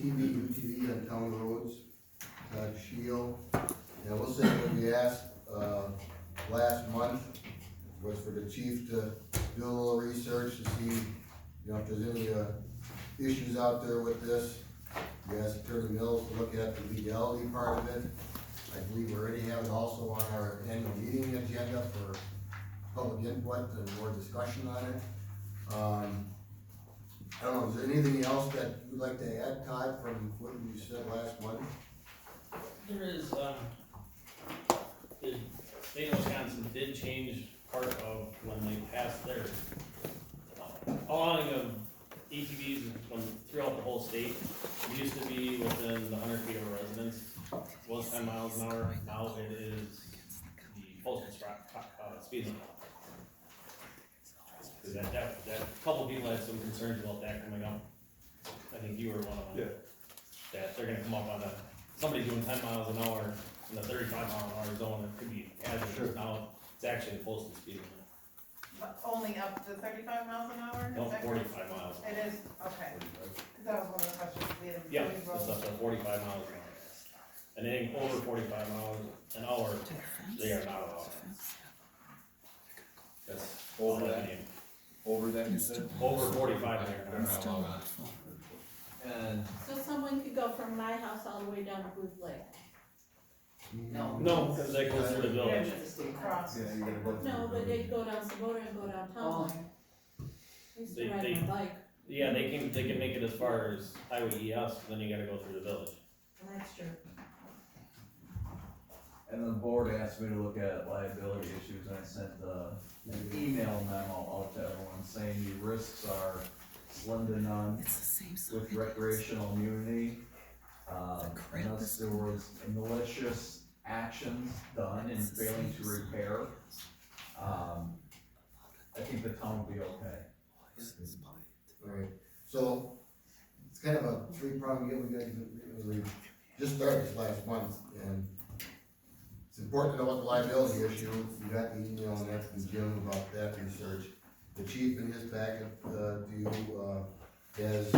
ATV, UTV on town roads, Shield. And I will say what we asked, last month was for the chief to do a little research to see, if there's any, issues out there with this. We asked Attorney Mills to look at the legality part of it. I believe we already have it also on our annual meeting agenda for public input and more discussion on it. I don't know, is there anything else that you'd like to add, Todd, from what you said last month? There is, the state of Wisconsin did change part of when they passed their allowing of ATVs throughout the whole state. It used to be within the 100 feet of a residence, it was 10 miles an hour, now it is the postal speed limit. Cause that couple people had some concerns about that coming up. I think you were one of them. Yeah. That they're gonna come up on somebody doing 10 miles an hour in the 35 mile an hour zone, it could be hazardous. Sure. Now, it's actually a postal speed limit. But only up to 35 miles an hour? No, Is that 45 miles. correct? It is, okay, cause that was one of the questions we had. Yeah, it's up to 45 miles an hour. And anything over 45 miles an hour, they are not allowed. That's Over all that? I mean. Over that, you said? Over 45, they're not allowed. And So someone could go from my house all the way down to Booth Lake? No, because they go through the village. Cross. yeah, you gotta go through. No, but they'd go down Sabota and go downtown. I used to They- ride they- my bike, Yeah, they can make it as far as Highway ES, then you gotta go through the village. and that's true. And the board asked me to look at liability issues, and I sent an email memo out to everyone saying the risks are slim to none with recreational immunity. Unless there was malicious actions done in failing to repair, I think the town will be okay. Alright, so it's kind of a three-pronged deal. We just started this last month, and it's important to know what the liability issue. You got the email on that from Jim about that research. The chief in his packet to you has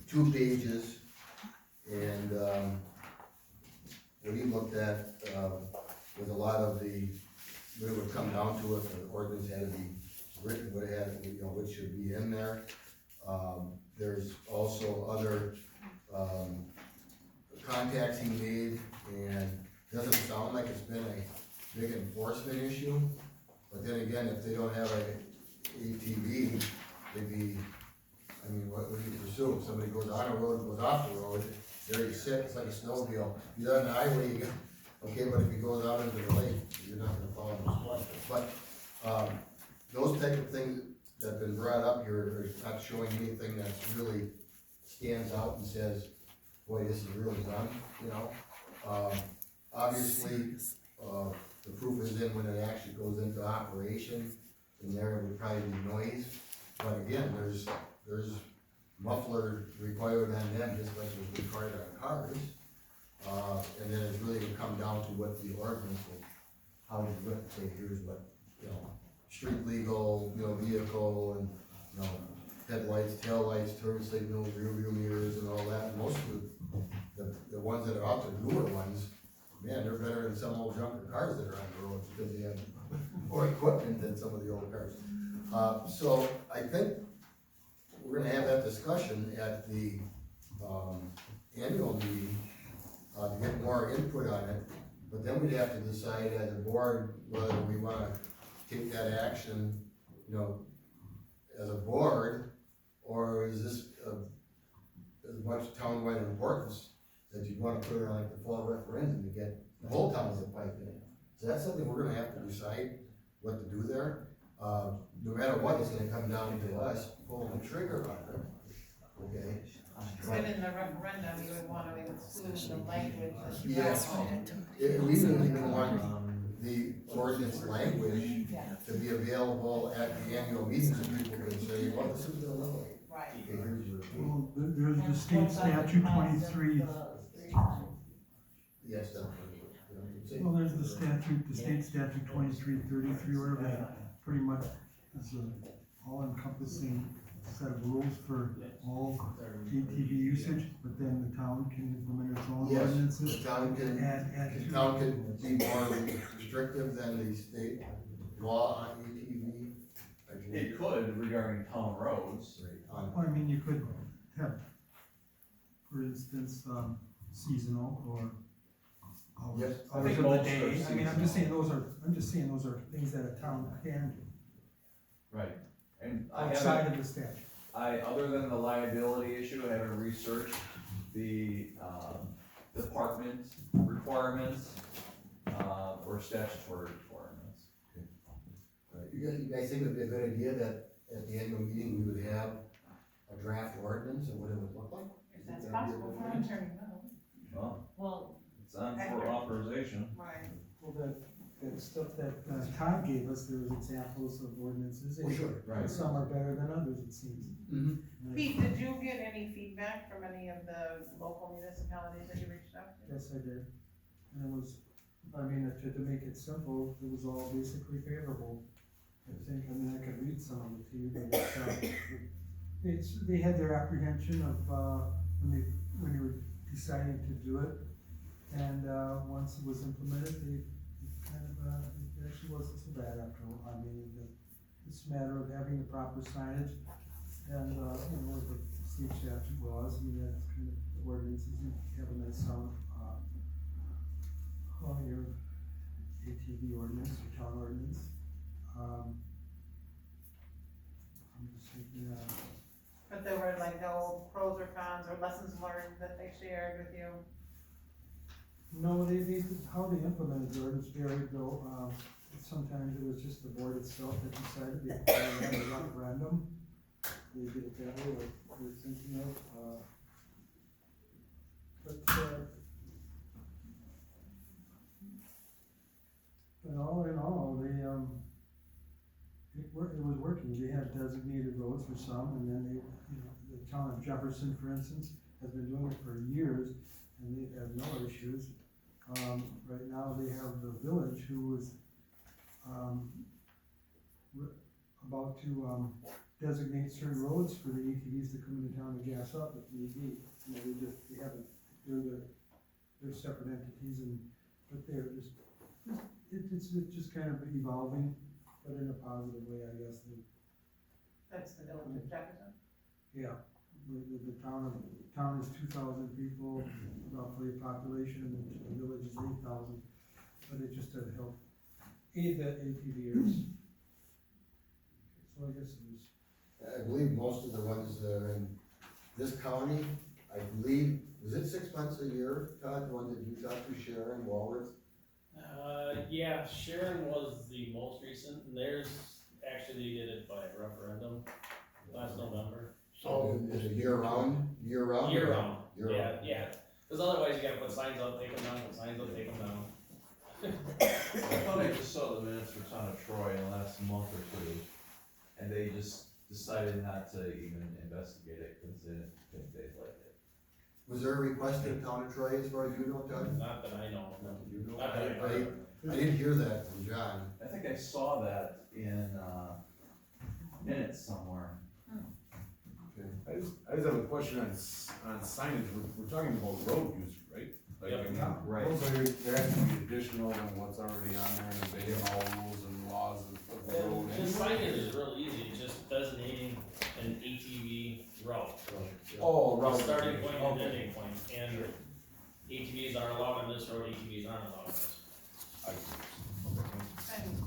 2 pages, and what he looked at was a lot of the, what it would come down to if the ordinance had to be written, what it had, what should be in there. There's also other contacts he made, and it doesn't sound like it's been a big enforcement issue. But then again, if they don't have a ATV, they'd be, I mean, what would you pursue? If somebody goes on a road, goes off the road, there you sit, it's like a snowmobile. You're on the highway, you get, okay, but if he goes out into the lake, you're not gonna follow his instructions. But, those type of things that have been brought up here are not showing anything that's really stands out and says, boy, this is really done, Obviously, the proof is in when it actually goes into operation, and there would probably be noise. But again, there's muffler required on them just like it's required on cars. And then it's really gonna come down to what the ordinance will, how it's gonna say, here's what, street legal, vehicle and, headlights, taillights, turn signals, rear view mirrors and all that. And most of the ones that are out there, newer ones, man, they're better than some old junker cars that are on the road because they have more equipment than some of the old cars. So I think we're gonna have that discussion at the, annual meeting, to get more input on it. But then we'd have to decide as a board whether we wanna take that action, as a board, or is this as much townwide importance that you'd wanna put it on like the fall referendum to get the whole town to pipe in. So that's something we're gonna have to decide what to do there. No matter what, it's gonna come down to us pulling the trigger on it, okay? And in the referendum, you would wanna include the language that you Yes. outlined. We didn't even want the ordinance language to be available at the annual meeting, so people could say, well, this is the law. Right. Okay, here's your. Well, there's the state statute 23, Yes, definitely. well, there's the state statute 2333, whatever that pretty much is a all-encompassing set of rules for all ATV usage, but then the town can implement its own Yes, ordinances. the town can, Add the to. town can be more restrictive than the state law on ATV. I believe. It could regarding town roads. Right, on- Well, I mean, you could have, for instance, seasonal or Yes, hours I of think the most are day. I mean, I'm just seasonal. saying those are things that a town can do Right. And I outside haven't, of the statute. other than the liability issue, I haven't researched the, department requirements, or statutory requirements. You guys think it'd be a good idea that at the annual meeting, we would have a draft ordinance and what it would look like? If that's possible for an attorney, no. Well, Well, it's on for authorization. right. Well, that stuff that Todd gave us, there was examples of ordinances. and Sure. Right. Some are better than others, it seems. Mm-hmm. Pete, did you get any feedback from any of the local municipalities that you reached out to? Yes, I did. And it was, I mean, to make it simple, it was all basically favorable. I mean, I could read some of it to you, but they had their apprehension of, when they were deciding to do it. And, once it was implemented, it actually wasn't so bad after all. I mean, it's a matter of having the proper signage and, what the state statute laws, I mean, that's kind of the ordinances, you have a nice sound, your ATV ordinance, your town ordinance. I'm just thinking, But there were like no pros or cons or lessons learned that they shared with you? no, how they implemented the ordinance varied though, sometimes it was just the board itself that decided, they had a referendum. They did it that way, what we're thinking of, but all in all, it was working, they had designated roads for some, and then the town of Jefferson, for instance, has been doing it for years, and they've had no issues. Right now, they have the village who was, about to, designate certain roads for the ATVs to come into town and gas up if need be. They haven't, they're separate entities but they're just, it's just kind of evolving, but in a positive way, I guess. That's the village of Jefferson? Yeah, the town is 2,000 people, roughly population, and the village is 8,000, but it's just to help aid the ATVers. So I guess it was. I believe most of the ones that are in this county, I believe, was it 6 months a year, Todd, the one that you talked to, Sharon, Walworth? Yeah, Sharon was the most recent, and theirs, actually, they did it by referendum last November. So is it year round? Year round, Year yeah, round. yeah, cause otherwise you gotta put signs up, take them down, put signs up, take them down. I thought I just saw the minutes for Town of Troy in the last month or two, and they just decided not to even investigate it, cause they didn't think they'd like it. Was there a request in town of Troy as far as you know, Todd? Not that I know, You know? not that I heard. I didn't hear that from John. I think I saw that in, minutes somewhere. I just have a question on signage, we're talking about road use, right? Like, Yep. I mean, Right. those are, there has to be additional than what's already on there, and obeying all rules and laws of the road. The signage is real easy, it's just designating an ATV route. Oh, A route. starting point and Okay. ending point, and ATVs are allowed on this road, ATVs aren't allowed on this.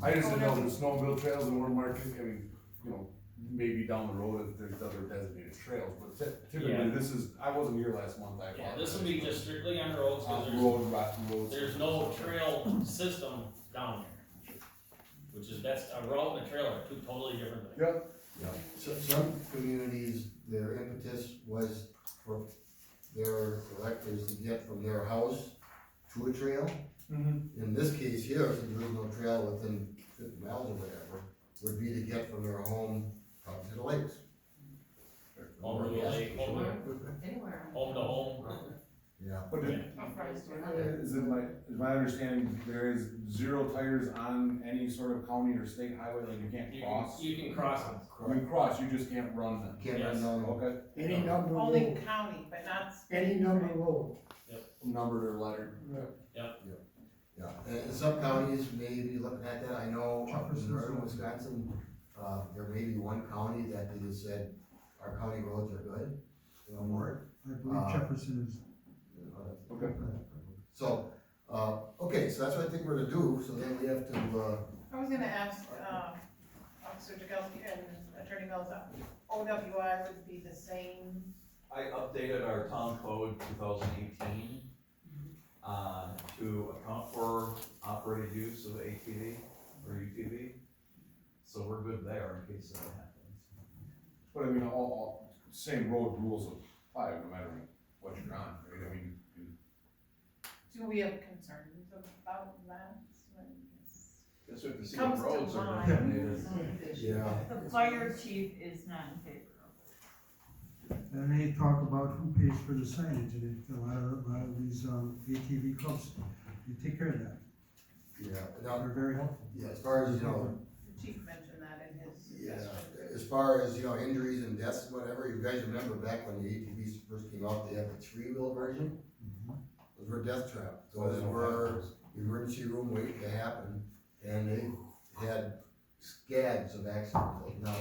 I just didn't know there's snowmobile trails and we're marking, I mean, maybe down the road if there's other designated trails, but typically Yeah. this is, I wasn't here last month, I Yeah, apologize. this would be just strictly on roads, cause Roads. there's no trail system down there. Which is, that's, a road and a trail are two totally different things. Yep. So some communities, their impetus was for their electors to get from their house to a trail. In this case here, since there is no trail within 50 miles or whatever, would be to get from their home out to the lakes. Home to the lake, home to Anywhere. home. Yeah. But Yeah. did, authorized to. Is my understanding, there is 0 tires on any sort of county or state highway, like you can't cross? You can cross them. You can cross, you just can't run them. Can't Yes. run down, Okay, Any number Only road, county, but not. any number road. numbered or lettered. yeah, and some counties may be looking at that, I know up in northern Wisconsin, there may be one county that they just said, our county roads are good, you know, more. I believe Jefferson is. Okay. So, okay, so that's what I think we're gonna do, so then we have to, I was gonna ask, Officer Jagelski and Attorney Mills, OWI would be the same, I updated our town code 2018, to account for operated use of ATV or UTV. So we're good there in case that happens. But I mean, all same road rules apply no matter what you're on, right? I mean, do we have concerns about that? Guess we have to see Comes what to roads are mind. designated. yeah, The fire chief is not in favor of And they talk about who pays for the signage, and a lot of these, ATV clubs, you take care of that, yeah, now, they're very helpful. yeah, as far as, you know, The chief mentioned that in his yeah, suggestion. as far as, you know, injuries and deaths and whatever, you guys remember back when the ATVs first came out, they had the 3-wheel version? Those were death traps, those were emergency room waiting to happen, and they had scads of accidents. Now,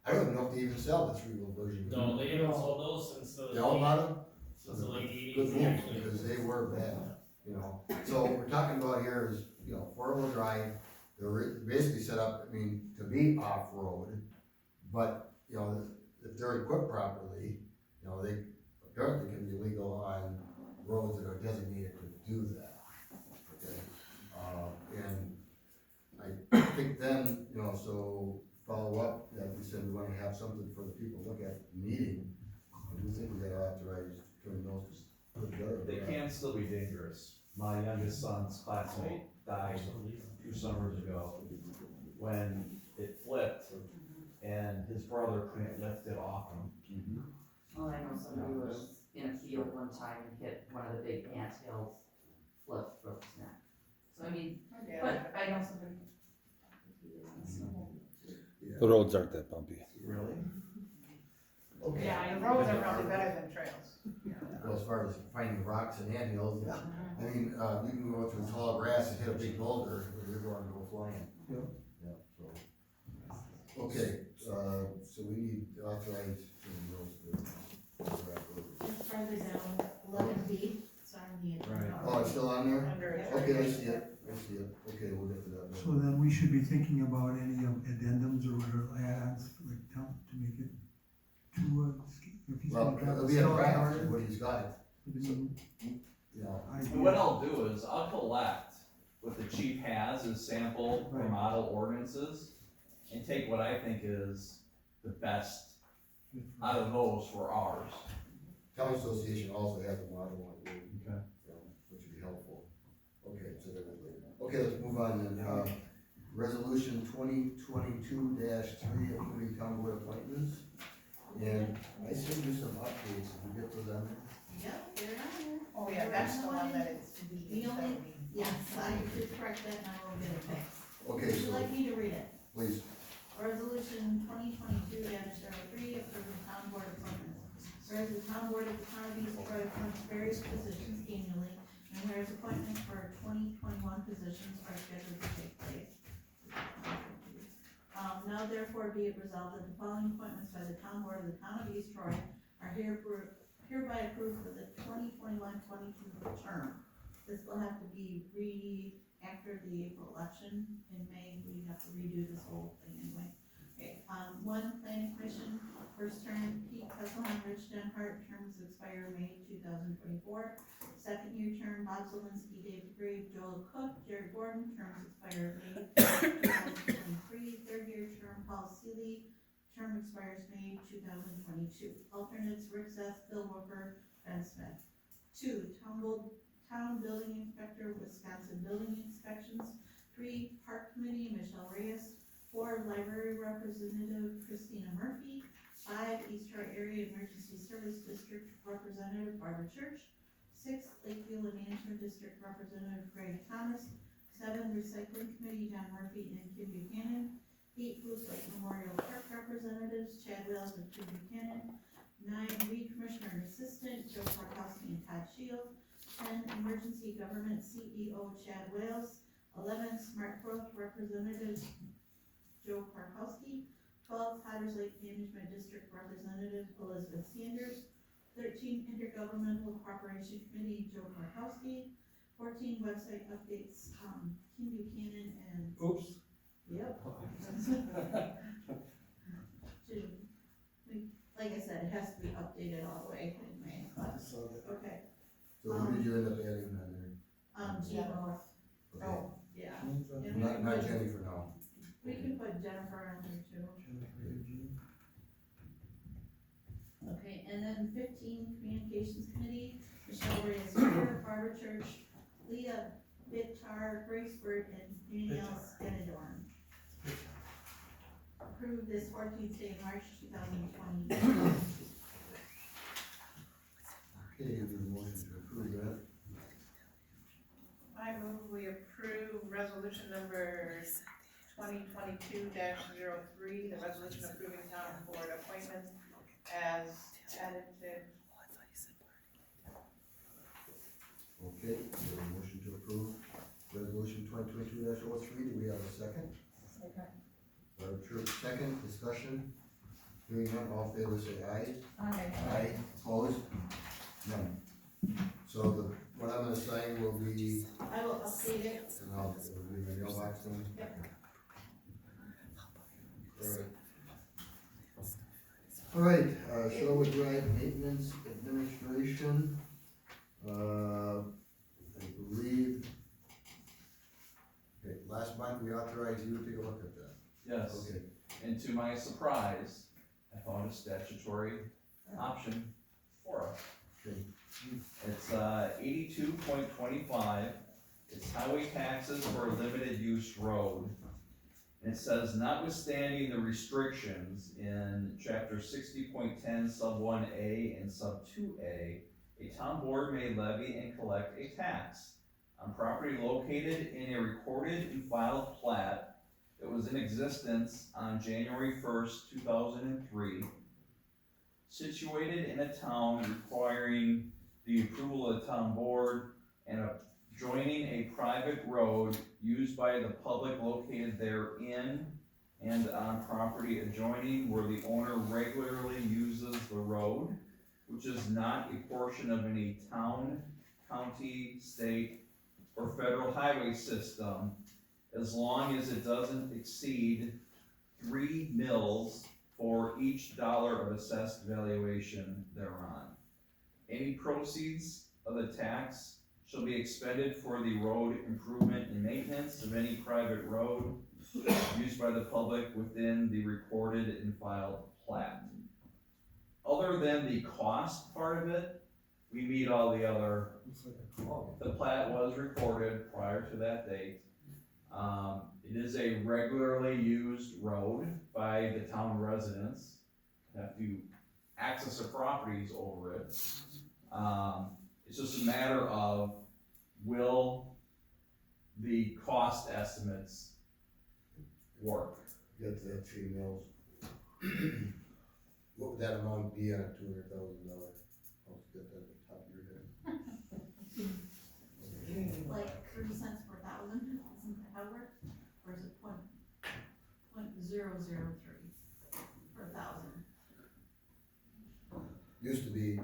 I don't even know if they even sell the 3-wheel version. No, they haven't sold those since They all bought them? since the late eighties. Good move, because they were bad, you know, so what we're talking about here is, you know, 4-wheel drive, they're basically set up, I mean, to be off-road, but, you know, if they're equipped properly, you know, they apparently can be legal on roads that are designated to do that, okay? And I think then, you know, so follow up, that we said we wanna have something for the people to look at meeting, I do think we gotta authorize doing those, put together. They can still be dangerous. My youngest son's classmate died 2 summers ago when it flipped and his brother couldn't lift it off him. Well, I know somebody was in a field one time and hit one of the big anthills, broke his neck. So I mean, Yeah. but I know somebody. The roads aren't that bumpy. Really? Okay. Yeah, the roads are probably better than trails. Well, as far as finding rocks and anthills, I mean, you can go through tall grass and hit a big boulder, or you're going to go flying. Yep. Yeah, so. Okay, so we need to authorize doing those. Just further down, 11B, it's on the agenda. Oh, it's still on there? Under. Okay, I see it, okay, we'll get to that. So then we should be thinking about any addendums or whatever add-ons, like, to make it to, if he's Well, gonna grab it'll a be a cell draft card, of what he's got, it'll be you know. idea. What I'll do is I'll collect what the chief has as sample or Right. model ordinances and take what I think is the best out of those for ours. County Association also has a model one, Okay. you know, which would be helpful. Okay, so there we go. Okay, let's move on then, resolution 2022-3, approving town board appointments. And I sent you some updates, did you get those on there? Yep, they're on there. Oh, yeah, that's the one that it's. The only, yes, I did correct that and I will get it fixed. Okay, Would you so, like me to read it? please, Resolution 2022-03, approving town board appointments. Whereas the town board of the town of East Troy appoints various positions annually, and whereas appointments for 2021 positions are scheduled to take place. Now therefore be it resolved that the following appointments by the town board of the town of East Troy are hereby approved for the 2021-22 term. This will have to be after the April election in May, we have to redo this whole thing anyway. Okay, one, planning commission, first term, Pete Kesselman, Rich Denhart, terms expire May 2024. Second year term, Bob Zelinski, Dave DeGrave, Joel Cook, Jerry Gordon, terms expire May 2023. Third year term, Paul Seeley, term expires May 2022. Alternates, Rick Seth, Bill Walker, Ben Smith. 2, Town Building Inspector, Wisconsin Building Inspections. 3, Park Committee, Michelle Reyes. 4, Library Representative, Christina Murphy. 5, East Troy Area Emergency Service District Representative, Barbara Church. 6, Lakeview Management District Representative Greg Thomas. 7, Recycling Committee John Murphy and Kim Buchanan. 8, Blue Lake Memorial Park Representatives Chad Wells and Kim Buchanan. 9, Weed Commissioner and Assistant Joe Parkowski and Todd Shield. 10, Emergency Government CEO Chad Wales. 11, Smart Growth Representative Joe Parkowski. 12, Potters Lake Management District Representative Elizabeth Sanders. 13, Intergovernmental Cooperation Committee Joe Parkowski. 14, Website Updates, Kim Buchanan and, Oops. yep. Like I said, it has to be updated all the way anyway, but, okay. So who did you end up adding on there? Jennifer, Okay. Oh. yeah. Jennifer. Not Jenny for now. We can put Jennifer on there too. and Jean. Okay, and then 15, Communications Committee, Michelle Reyes, Barbara Church, Leah Bittar, Grace Bird, and Danielle Stedadorn. Approved this 14th day of March 2020. Okay, you need a motion to approve that. I move we approve resolution number 2022-03, the resolution approving town board appointments as added to. Okay, so a motion to approve resolution 2022-03, do we have a second? Barb Church, second, discussion, hearing none, all in favor say aye. Aye. Opposed? None. So what I'm gonna sign will be, I will update it. and I'll, it'll be in my mailbox then. Yep. Alright, Sherwood Drive Maintenance Administration, I believe, okay, last month we authorized you to take a look at that. Yes, Okay, and to my surprise, I found a statutory option for us. okay, It's 82.25, it's highway taxes for a limited use road. And it says notwithstanding the restrictions in chapter 60.10 sub 1A and sub 2A, a town board may levy and collect a tax on property located in a recorded and filed plat that was in existence on January 1st, 2003, situated in a town requiring the approval of the town board and joining a private road used by the public located therein and on property adjoining where the owner regularly uses the road, which is not a portion of any town, county, state, or federal highway system, as long as it doesn't exceed 3 mills for each dollar of assessed valuation thereon. Any proceeds of the tax shall be expended for the road improvement and maintenance of any private road used by the public within the recorded and filed plat. Other than the cost part of it, we meet all the other, Looks like a call. the plat was recorded prior to that date. It is a regularly used road by the town residents, have to access their properties over it. It's just a matter of, will the cost estimates work? get to that 3 mills. What would that amount be on a $200,000? I'll get that at the top of your head. Like 30 cents per thousand, isn't that how it works? Or is it .003 per thousand? Used to be,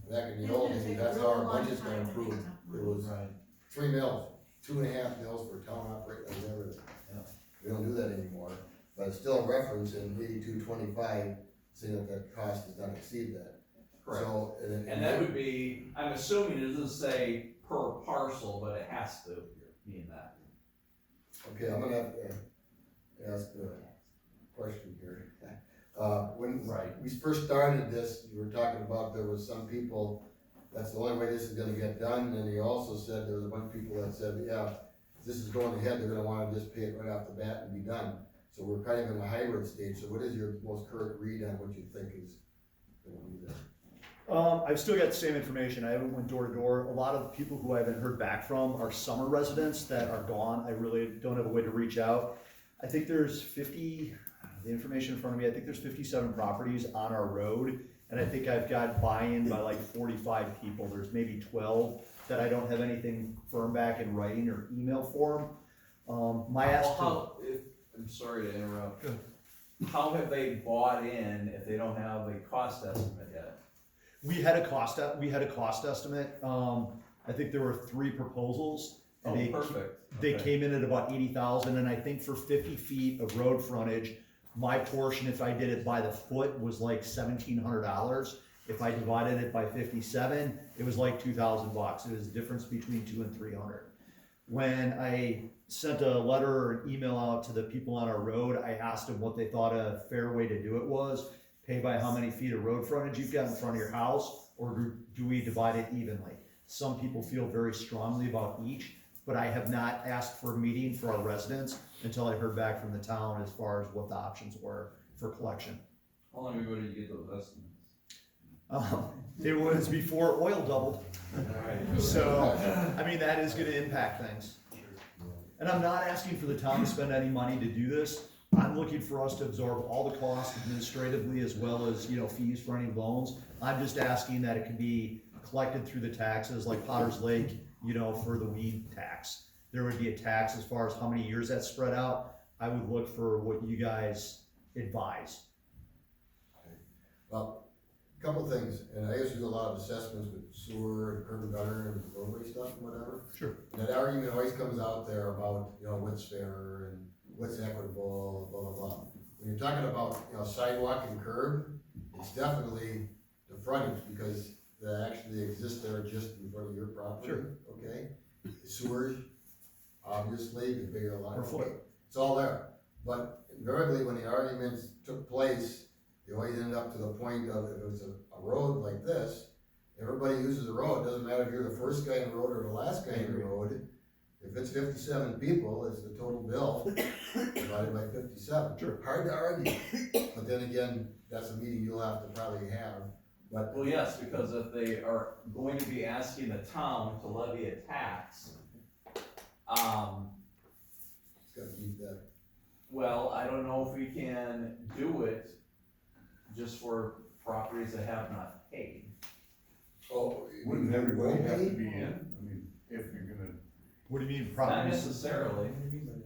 back in the old days, that's how our budgets got improved. It was Right. 3 mills, 2.5 mills for town operate, like everything. Yeah. We don't do that anymore, but it's still a reference in 8225, saying that that cost does not exceed that. Correct. So, And that would be, I'm assuming it doesn't say per parcel, but it has to mean that. Okay, I'm gonna have to ask a question here. When Right. we first started this, you were talking about there was some people, that's the only way this is gonna get done, and you also said there was a bunch of people that said, yeah, if this is going ahead, they're gonna wanna just pay it right off the bat and be done. So we're kind of in a hybrid stage, so what is your most current read on what you think is gonna be there? I've still got the same information. I haven't went door to door. A lot of people who I haven't heard back from are summer residents that are gone. I really don't have a way to reach out. I think there's the information in front of me, I think there's 57 properties on our road. And I think I've got buy-in by like 45 people. There's maybe 12 that I don't have anything firm back in writing or email form. My ask to, I'm sorry to interrupt. How have they bought in if they don't have a cost estimate yet? we had a cost estimate. I think there were 3 proposals. Oh, And perfect. They Okay. came in at about 80,000, and I think for 50 feet of road frontage, my portion, if I did it by the foot, was like $1,700. If I divided it by 57, it was like $2,000. It was the difference between 200 and 300. When I sent a letter or an email out to the people on our road, I asked them what they thought a fair way to do it was. Pay by how many feet of road frontage you've got in front of your house, or do we divide it evenly? Some people feel very strongly about each, but I have not asked for a meeting for our residents until I heard back from the town as far as what the options were for collection. How long ago did you get those estimates? It was before oil doubled, so, I mean, that is gonna impact things. And I'm not asking for the town to spend any money to do this. I'm looking for us to absorb all the costs administratively as well as, fees for any loans. I'm just asking that it can be collected through the taxes, like Potter's Lake, for the weed tax. There would be a tax as far as how many years that's spread out. I would look for what you guys advise. Well, a couple of things, and I used to do a lot of assessments with sewer and curb and gutter and roadway stuff and whatever. Sure. And that argument always comes out there about, what's fair and what's equitable, blah, blah, blah. When you're talking about, sidewalk and curb, it's definitely the frontage, because they actually exist there just in front of your property. Sure. Okay? Sewers, obviously, the bigger lot. Per foot. Okay, it's all there. But invariably, when the arguments took place, they always ended up to the point of, if it was a road like this, everybody uses the road, doesn't matter if you're the first guy in the road or the last guy in the road. If it's 57 people, it's the total bill divided by 57. Sure. Hard to argue, but then again, that's a meeting you'll have to probably have, but. Well, yes, because if they are going to be asking the town to levy a tax, It's gotta keep that. well, I don't know if we can do it just for properties that have not paid. Oh. Wouldn't everybody have to be in? I mean, if you're gonna, What do you mean Not properties? necessarily, What do you mean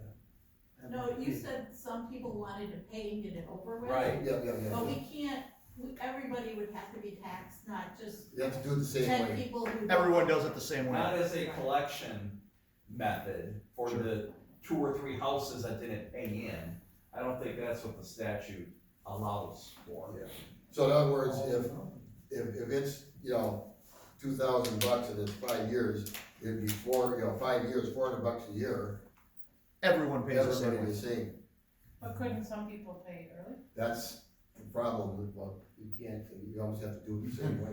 by that? No, you said some people wanted to pay and get it over with. right? Yeah. But we can't, everybody would have to be taxed, not just You have to do it the same 10 way. people who. Everyone does it the same way. Not as a collection method for Sure. the 2 or 3 houses that didn't pay in. I don't think that's what the statute allows for. Yeah. So in other words, if it's, $2,000 and it's 5 years, it'd be 5 years, $400 a year. Everyone pays the same Everybody way. the same. But couldn't some people pay early? That's the problem with, you can't, you almost have to do it the same way.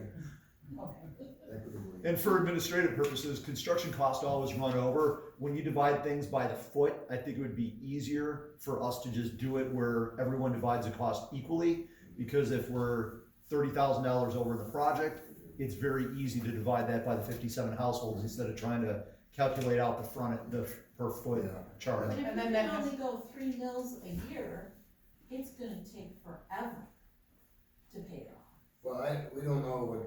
Okay. Equitably. And for administrative purposes, construction costs always run over. When you divide things by the foot, I think it would be easier for us to just do it where everyone divides the cost equally. Because if we're $30,000 over the project, it's very easy to divide that by the 57 households instead of trying to calculate out the per foot Yeah. charge. But if And we then can that has- only go 3 mills a year, it's gonna take forever to pay it off. Well, we don't know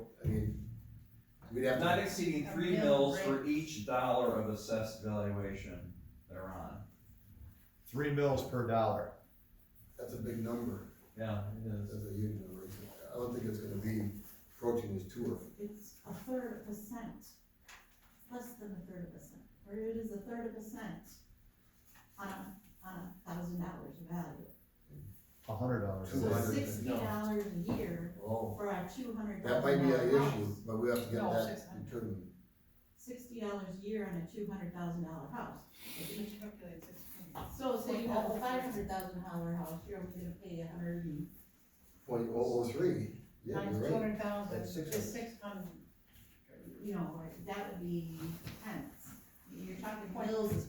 we'd have Not to, exceeding A 3 mill mills for rate. each dollar of assessed valuation thereon. 3 mils per dollar. that's a big number. Yeah, it is. That's a huge number. I don't think it's gonna be approaching this 2 or. It's 1/3%, less than 1/3%, or it is 1/3% on $1,000 of value. $100. So $60 a year Oh, for a $200,000 that might be an issue, house. but we have to get No, that 600. determined. $60 a year on a $200,000 house. Which calculates 600. So say you have a $500,000 house, you're only gonna pay 100 and, .003, yeah, Times you're right. 200,000 That's is 600. 600. that would be tenths. You're talking mills is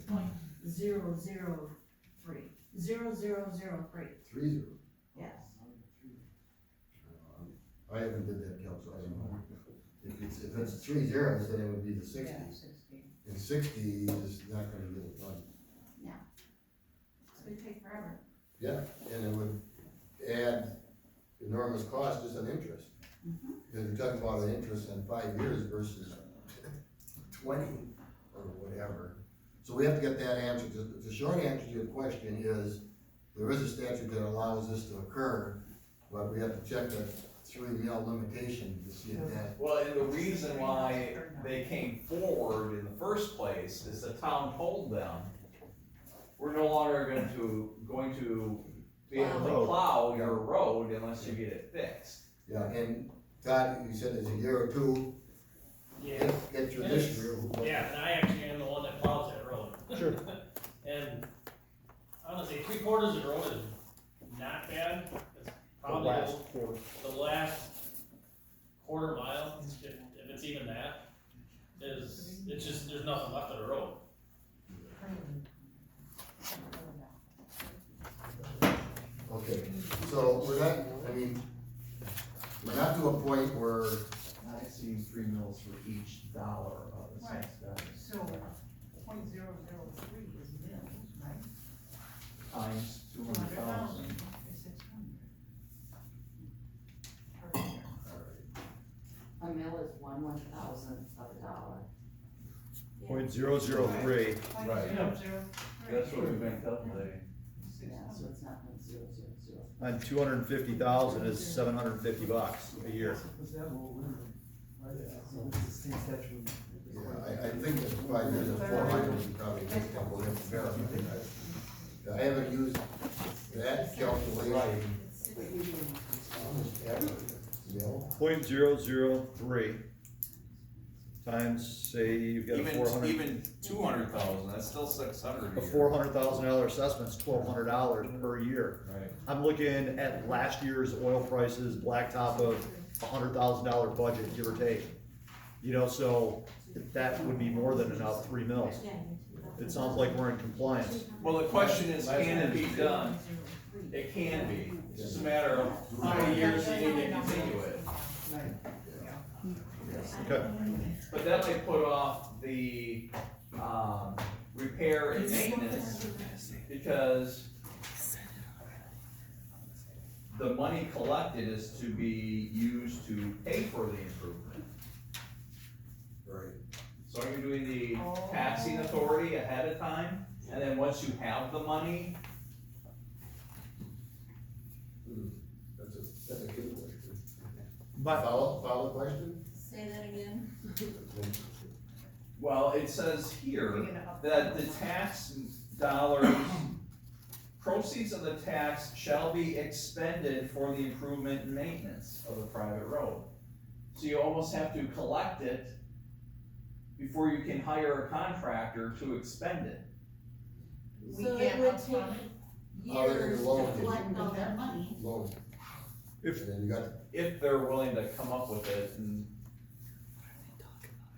.003, 0.0003, 30. yes. I haven't did that calc, so I don't know. If it's 3 zeros, then it would be the Yeah, 60. 60. And 60 is not gonna get it done. It's gonna take forever. Yeah, and it would add enormous cost just on interest. Because you're talking about an interest in 5 years versus 20 or whatever. So we have to get that answered. The short answer to your question is, there is a statute that allows this to occur, but we have to check that 3 mil limitation to see if that. Well, and the reason why they came forward in the first place is the town told them, we're no longer going to be able to plow your road unless you get it fixed. Yeah, and Todd, you said it's a year or two, Yeah. get through this year. Yeah, and I actually am the one that plows that road. Sure. And I'm gonna say 3/4 of the road is not bad. It's The probably last quarter. the last quarter mile, if it's even that, it's just, there's nothing left of the road. Okay, so we're not, I mean, we're not to a point where, Not exceeding 3 mils for each dollar of the Right. assessed value. So, .003 is mils, right? Times 200,000. Is 600. A mil is 1/1000th of a dollar. .003, Right. .003. That's what we've been calculating. Yeah, so it's not 0.000. on 250,000 is $750 a year. Was that what we were, right, so it's the state statute. yeah, I think that 5 years of 400 would probably make that go in comparison. I haven't used that calculation. Mil. .003 times, say, you've got a Even 200,000, that's still 600 a $400,000 assessment's $1,200 per year. Right. I'm looking at last year's oil prices, blacktop of $100,000 budget, give or take. You know, so that would be more than enough, 3 mils. It sounds like we're in compliance. Well, the question is, can it be done? It can be, it's just a matter of how many years you need to continue it. Okay. But that might put off the, repair and maintenance, because the money collected is to be used to pay for the improvement. Right. So are you doing the taxing authority ahead of time, and then once you have the money, That's a good question. But Follow question? Say that again. well, it says here that the tax dollars, proceeds of the tax shall be expended for the improvement and maintenance of the private road. So you almost have to collect it before you can hire a contractor to expend it. We So it can't would upfront take it? Oh, they're years to gonna loan you. collect all that money. Loan. If- And then you got, If they're willing to come up with it, and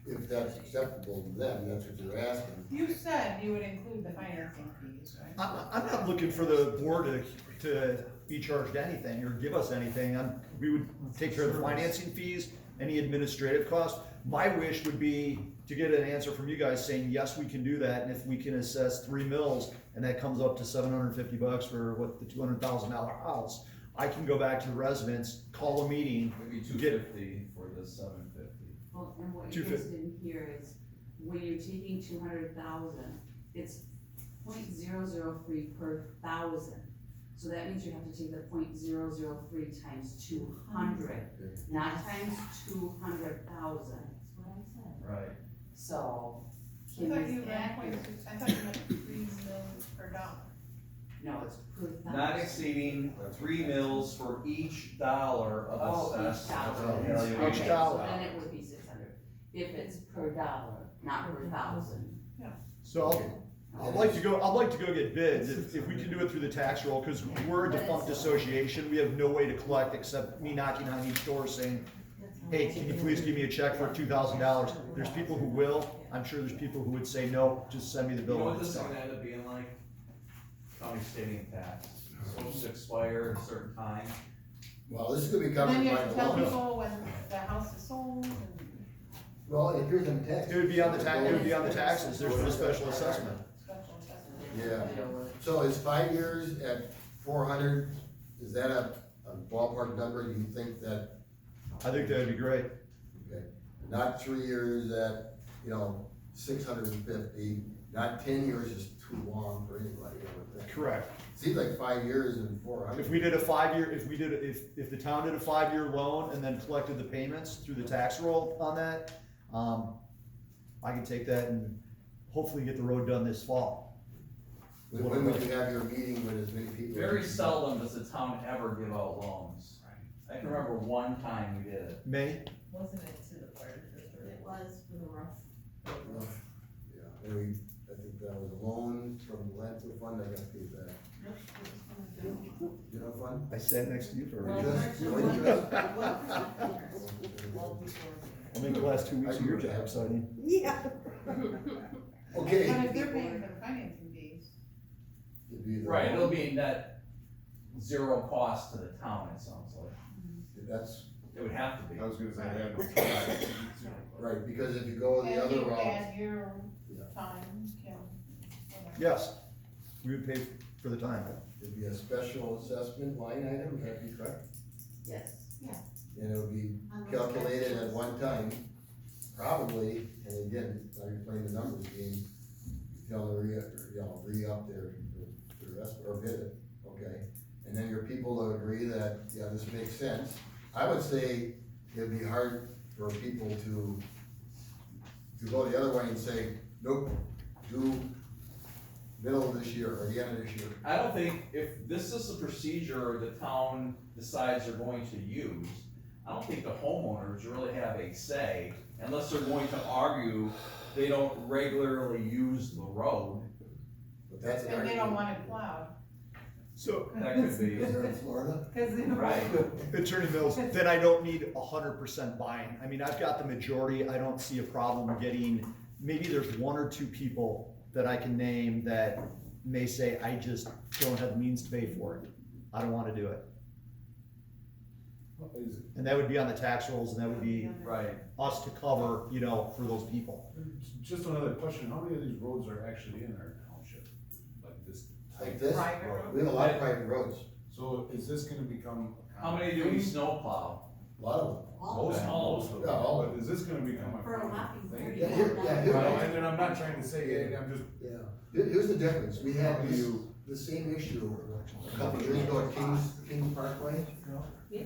if that's acceptable to them, that's what you're asking. You said you would include the financing fees, right? I'm not looking for the board to be charged anything or give us anything. We would take care of the financing fees, any administrative costs. My wish would be to get an answer from you guys saying, yes, we can do that, and if we can assess 3 mils, and that comes up to $750 for what, the $200,000 house, I can go back to the residents, call a meeting, maybe 250 for the 750. Well, and what you guys didn't hear is, when you're taking 200,000, it's .003 per thousand. So that means you have to take the .003 times 200, not times 200,000. That's what I said. Right. So, I Kim thought is you meant accurate. I thought you meant 3 mils per dollar. No, it's per thousand. Not exceeding 3 mils for each dollar of Oh, each assessed dollar. valuation. Each Okay, dollar. so then it would be 600, if it's per dollar, not per thousand. so I'd like to go get bids, if we can do it through the tax roll, cause we're a defunct association, we have no way to collect except me knocking on each door saying, hey, can you please give me a check for $2,000? There's people who will, I'm sure there's people who would say, no, just send me the You bill. know what when this it's is done." gonna end up being like? County stating tax, supposed to expire at a certain time, Well, this is gonna be And covered then you by have to the tell law. people when the house is sold and. Well, it appears in the text. It would be on the tax, it would be on the taxes, there's no special assessment. Special assessment. Yeah, so is 5 years at 400, is that a ballpark number, do you think that, I think that'd be great. okay, not 3 years at, 650, not 10 years is too long for anybody, I would think. Correct. Seems like 5 years and 400. If we did a 5-year, if the town did a 5-year loan and then collected the payments through the tax roll on that, I can take that and hopefully get the road done this fall. When would you have your meeting with as many people? Very seldom does the town ever give out loans. I can remember one time we did it. May? Wasn't it to the fire district? It was for the rough. Yeah, and I think that was a loan from the landfill fund, I got paid back. Nope, it was from the general. General fund? I sat next to you for Well, a Just- actually, what you got? 1%. Well, before. I think the last 2 weeks of your job, Sonny. Yeah. Okay. But if they're paying for the financing fees, It'd be the Right, loan. it'll be net zero cost to the town, it sounds like. That's, It would have to be. I was gonna say, I had no choice. right, because if you go the and other you route, add your Yeah. time, Kim. whatever. Yes, we would pay for the time. it'd be a special assessment line item, would that be correct? Yes. Yeah. And it would be On those calculated at taxes. one time, probably, and again, now you're playing the numbers game, they'll re-up their rest, or bid it, okay? And then your people will agree that, yeah, this makes sense. I would say it'd be hard for people to go the other way and say, nope, do middle of this year or the end of this year. I don't think, if this is the procedure the town decides they're going to use, I don't think the homeowners really have a say, unless they're going to argue they don't regularly use the road. But that's an And they don't argument. want it plowed. So, That could be. Is there in Florida? Cause they don't. Right. Attorney Mills, then I don't need 100% buy-in. I mean, I've got the majority, I don't see a problem getting, maybe there's 1 or 2 people that I can name that may say, I just don't have the means to pay for it. I don't wanna do it. And that would be on the tax rolls, and that would be Right. us to cover, for those people. Just another question, how many of these roads are actually in our township? Like this? Like this? Private road. We have a lot of private roads, So is this gonna become? a How many do we snowplow? a lot of them. All Most, of them. most of Yeah, them, all of but is this gonna become a For a common whopping thing? 30. Yeah, here- Well, and I'm not trying to say, hey, I'm just, Yeah, here's the difference, we had How do this, you- the same issue a couple years ago at Kings Parkway. Yeah.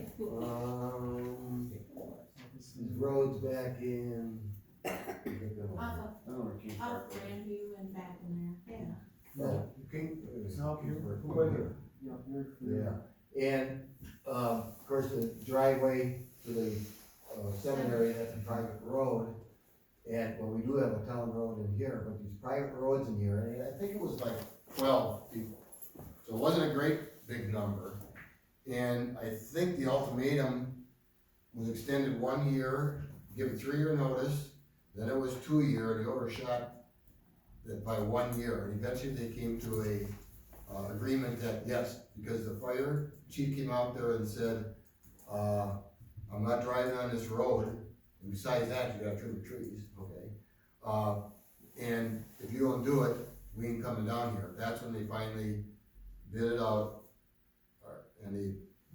These roads back in. Off I don't know where King of Park was. Grandview and back in there, yeah. Oh, King. No, Kings you're- Parkway. right here. Yeah, you're. Yeah, and, of course, the driveway to the seminary, that's a private road. And, well, we do have a town road in here, but these private roads in here, and I think it was like 12 people. So it wasn't a great big number. And I think the ultimatum was extended 1 year, give a 3-year notice, then it was 2 year, they overshot that by 1 year. And eventually they came to a agreement that, yes, because the fire chief came out there and said, I'm not driving on this road, and besides that, you gotta trim the trees, okay? And if you don't do it, we ain't coming down here. That's when they finally bid it out, and they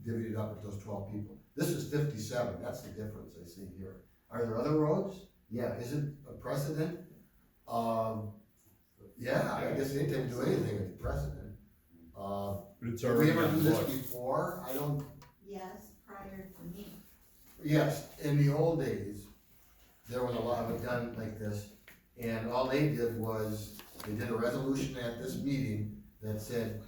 divvied it up with those 12 people. This is 57, that's the difference I see here. Are there other roads? Yeah, is it a precedent? Yeah, I guess they didn't do anything with the precedent. But it's Did we already ever do on this books. before? I don't, Yes, prior to me. yes, in the old days, there was a lot of it done like this. And all they did was, they did a resolution at this meeting that said,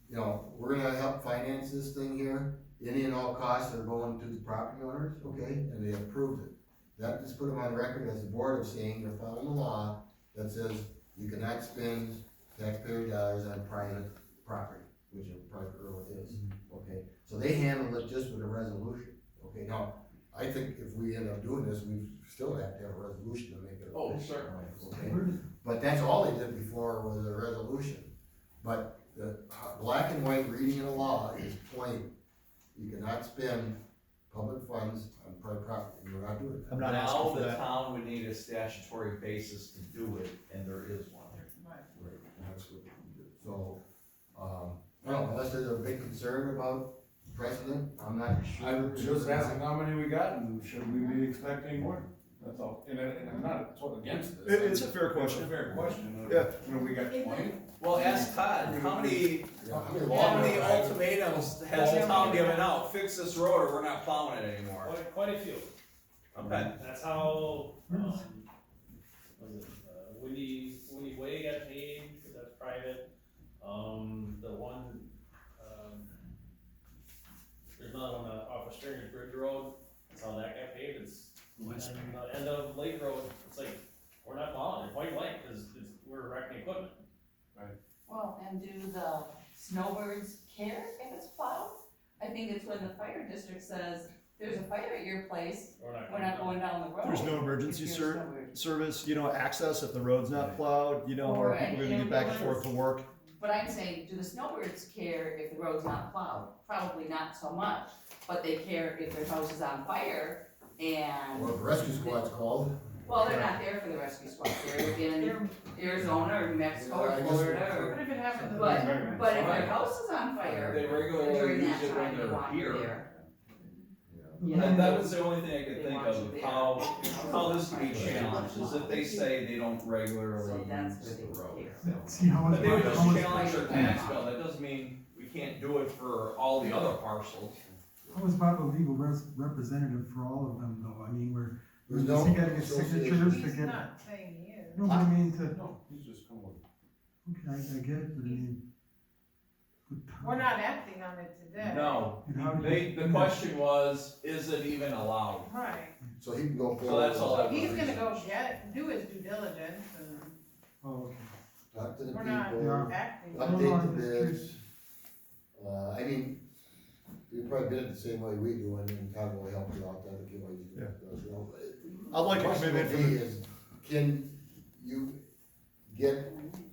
we're gonna help finance this thing here. Any and all costs are going to the property owners, okay, and they approved it. That just put them on record as a board of saying they're following the law that says you cannot spend taxpayer dollars on private property, which a private road is, okay? So they handled it just with a resolution, okay? Now, I think if we end up doing this, we still have to have a resolution to make it Oh, official, certainly. okay? But that's all they did before was a resolution. But the black and white reading of the law is plain. You cannot spend public funds on private property, you're not doing that. I'm not Now asking for the that. town would need a statutory basis to do it, and there is one. Right. Right, that's what we do. So, I don't know, unless there's a big concern about precedent, I'm not sure. I'm just asking how many we got, and should we be expecting more? That's all, and I'm not against this. It's a fair question. It's a fair question. Yeah. You know, we got 20. Well, ask Todd, how many Yeah, How many ultimatums has the town given out, fix this road or we're not plowing it anymore? Quite a few. Okay. That's how, was it, Windy Way got paid, cause that's private. The one, there's another one off of Stringers Bridge Road, that's how that got paid, it's, and the end of Lake Road, it's like, we're not plowing it, point blank, cause we're wrecking equipment. Well, and do the snowbirds care if it's plowed? I think it's when the fire district says, there's a fire at your place, we're not going down the road. There's no emergency if you're a snowbird. service, access if the road's not plowed, Or or people are gonna get back and forth to work. But I'm saying, do the snowbirds care if the road's not plowed? Probably not so much, but they care if their house is on fire and, Or the rescue squad's called. well, they're not there for the rescue squad, they're in Arizona or New Mexico or I guess- Florida or. What if it happens? in But, the- but if their house is on fire They regularly during use that it when time, they they're want you here. there. And that was the only thing I could think of how this could be challenged, is if they say they don't regularly So that's use where the they road. care. See how much. But they would just how much- challenge their tax bill, that doesn't mean we can't do it for all the other parcels. How is Bob a legal representative for all of them though? I mean, There's does no he gotta get association. signatures to He's get? not saying he is. No, but I mean to, No, he's just coming with. okay, I get it, but I mean. but how- We're not acting on it today. No, and how do they, you- the question was, is it even allowed? Right, So he can go forward. So that's all so I- he's gonna go do his due diligence and Oh, okay. Talk to the we're not people, Yeah. acting. I don't know, update I'm the just bids. I mean, you probably did it the same way we do, and then Todd will help you out, that'll give you. Yeah. You know, I'd like a question commitment would from be the, is, can you get,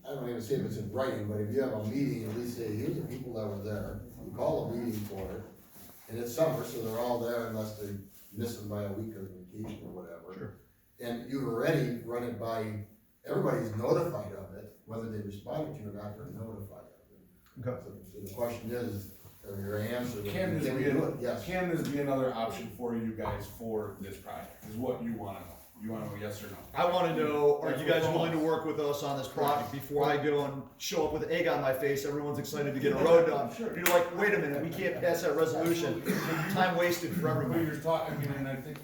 I don't even say if it's in writing, but if you have a meeting, at least say, here's the people that were there, you call a meeting for it, and it's summer, so they're all there unless they're missing by a week or vacation or whatever. Sure. And you've already run it by, everybody's notified of it, whether they responded to you or not, they're notified of it. Okay. So the question is, or your answer, Can this can we be, do it? Yes. can this be another option for you guys for this project, is what you wanna know? You wanna know yes or no? I wanna know, are That's you what guys we're willing to on. work with us on this project before I go and show up with an egg on my face, everyone's excited to get a road done. Sure. You're like, wait a minute, we can't pass that resolution, time wasted for When everybody. you're talking, I mean, and I think,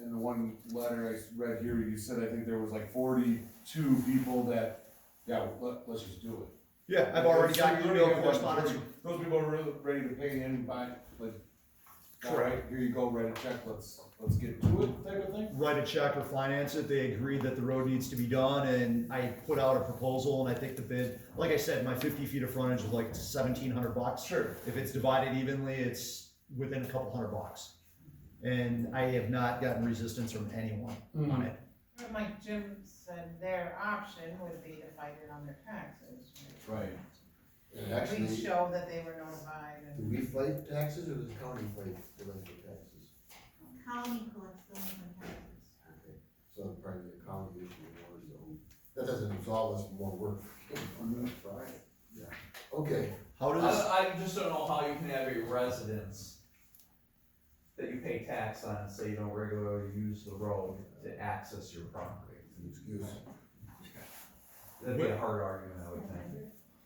in the one letter I read here, you said, I think there was like 42 people that, yeah, let's just do it. Yeah, I've already got So you email already have correspondence. 40 Those people are really ready to pay in by, like, all right, here you go, write a check, let's get to it, type of thing? Write a check or finance it, they agreed that the road needs to be done, and I put out a proposal, and I think the bid, like I said, my 50 feet of frontage is like $1,700. Sure. If it's divided evenly, it's within a couple $100. And I have not gotten resistance from anyone on it. But like Jim said, their option would be to fight it on their taxes. Right. And At actually, least show that they were notified do and. we fight taxes or does the county fight delinquent taxes? County collects them from taxes. Okay, so it'd probably be a county issue more, so, that doesn't absolve us from more work. Yeah. Okay, How does, I just don't know how you can have a residence that you pay tax on, and say you don't regularly use the road to access your property. excuse. That'd be a hard argument, I would think.